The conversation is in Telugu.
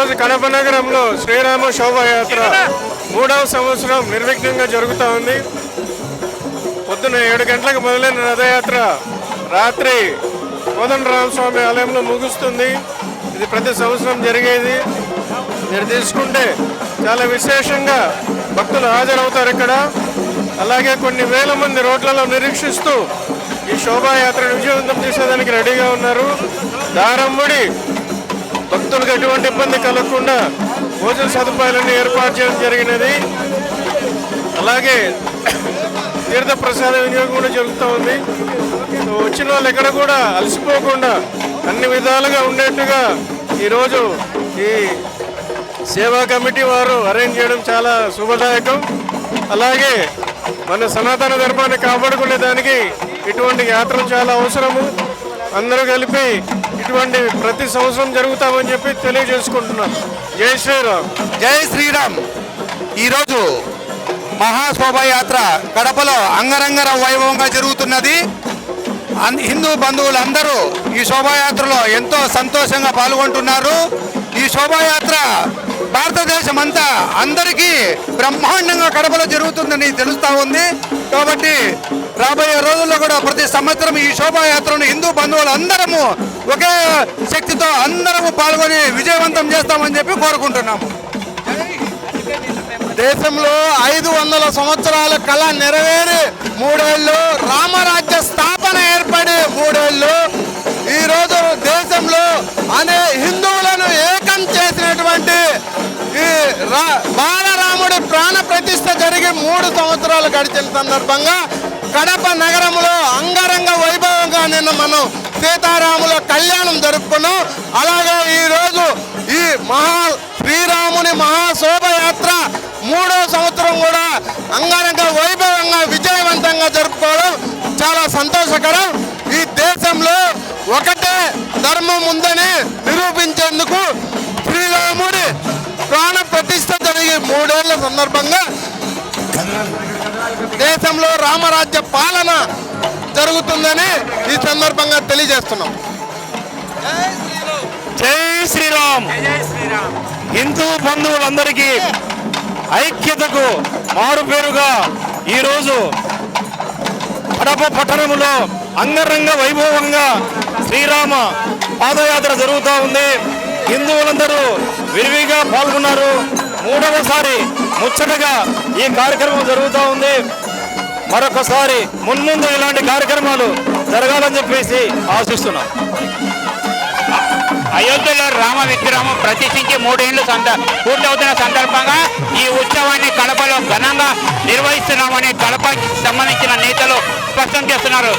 ఈరోజు కడప నగరంలో శ్రీరామ శోభాయాత్ర 3వ సంవత్సరం నిర్విఘ్నంగా జరుగుతూ ఉంది. పొద్దున 7 గంటలకు మొదలైన రథయాత్ర రాత్రి కోదండరామస్వామి ఆలయంలో ముగుస్తుంది. ఇది ప్రతి సంవత్సరం జరిగేది. మీరు తీసుకుంటే చాలా విశేషంగా భక్తులు హాజరవుతారు ఇక్కడ. అలాగే కొన్ని వేల మంది రోడ్లలో నిరీక్షిస్తూ ఈ శోభాయాత్రను విజయవంతం చేసేదానికి రెడీగా ఉన్నారు. దారంబడి భక్తులకు ఎటువంటి ఇబ్బంది కలగకుండా భోజన సదుపాయాలన్నీ ఏర్పాటు చేయడం జరిగినది. అలాగే తీర్థ ప్రసాద వినియోగం కూడా జరుగుతూ ఉంది. వచ్చిన వాళ్ళు ఎక్కడ కూడా అలసిపోకుండా అన్ని విధాలుగా ఉండేట్టుగా ఈరోజు ఈ సేవా కమిటీ వారు అరేంజ్ చేయడం చాలా శుభదాయకం. అలాగే మన సనాతన ధర్మాన్ని కాపాడుకునే దానికి ఇటువంటి యాత్రలు చాలా అవసరము. అందరూ కలిపి ఇటువంటి ప్రతి సంవత్సరం జరుగుతామని చెప్పి తెలియజేసుకుంటున్నాం. జై శ్రీరామ్. జై శ్రీరామ్. ఈరోజు మహాశోభాయాత్ర కడపలో అంగరంగ వైభవంగా జరుగుతున్నది. హిందూ బంధువులందరూ ఈ శోభాయాత్రలో ఎంతో సంతోషంగా పాల్గొంటున్నారు. ఈ శోభాయాత్ర భారతదేశం అంతా అందరికీ బ్రహ్మాండంగా కడపలో జరుగుతుందని తెలుస్తూ ఉంది. కాబట్టి రాబోయే రోజుల్లో కూడా ప్రతి సంవత్సరం ఈ శోభాయాత్రను హిందూ బంధువులు అందరము ఒకే శక్తితో అందరము పాల్గొని విజయవంతం చేస్తామని చెప్పి కోరుకుంటున్నాము. దేశంలో 500 సంవత్సరాల కళ నెరవేరి 3 ఏళ్ళు, రామరాజ్య స్థాపన ఏర్పడి 3 ఏళ్ళు, ఈరోజు దేశంలో హిందువులను ఏకం చేసినటువంటి ఈ బాలరాముడి ప్రాణ ప్రతిష్ఠ జరిగి 3 సంవత్సరాలు గడిచిన సందర్భంగా కడప నగరంలో అంగరంగ వైభవంగా నిన్న మనం సీతారాముల కళ్యాణం జరుపుకున్నాం. అలాగే ఈరోజు ఈ శ్రీరాముని మహాశోభయాత్ర 3వ సంవత్సరం కూడా అంగరంగ వైభవంగా విజయవంతంగా జరుపుకోవడం చాలా సంతోషకరం. ఈ దేశంలో ఒకటే ధర్మం ఉందని నిరూపించేందుకు శ్రీరాముడి ప్రాణ ప్రతిష్ఠ జరిగి 3 ఏళ్ల సందర్భంగా దేశంలో రామరాజ్య పాలన జరుగుతుందని ఈ సందర్భంగా తెలియజేస్తున్నాం. జై శ్రీరామ్. హిందూ బంధువులందరికీ ఐక్యతకు మారుపేరుగా ఈరోజు కడప పట్టణంలో అంగరంగ వైభవంగా శ్రీరామ పాదయాత్ర జరుగుతూ ఉంది. హిందువులందరూ విరివిగా పాల్గొన్నారు. 3వసారి ముచ్చటగా ఈ కార్యక్రమం జరుగుతూ ఉంది. మరొకసారి మున్ముందు ఇలాంటి కార్యక్రమాలు జరగాలని చెప్పేసి ఆశిస్తున్నాం. అయోధ్యలో రామ విగ్రహం ప్రతిష్ఠించి 3 ఏళ్లు పూర్తవుతున్న సందర్భంగా ఈ ఉత్సవాన్ని కడపలో ఘనంగా నిర్వహిస్తున్నామని కడపకి సంబంధించిన నేతలు స్పష్టం చేస్తున్నారు.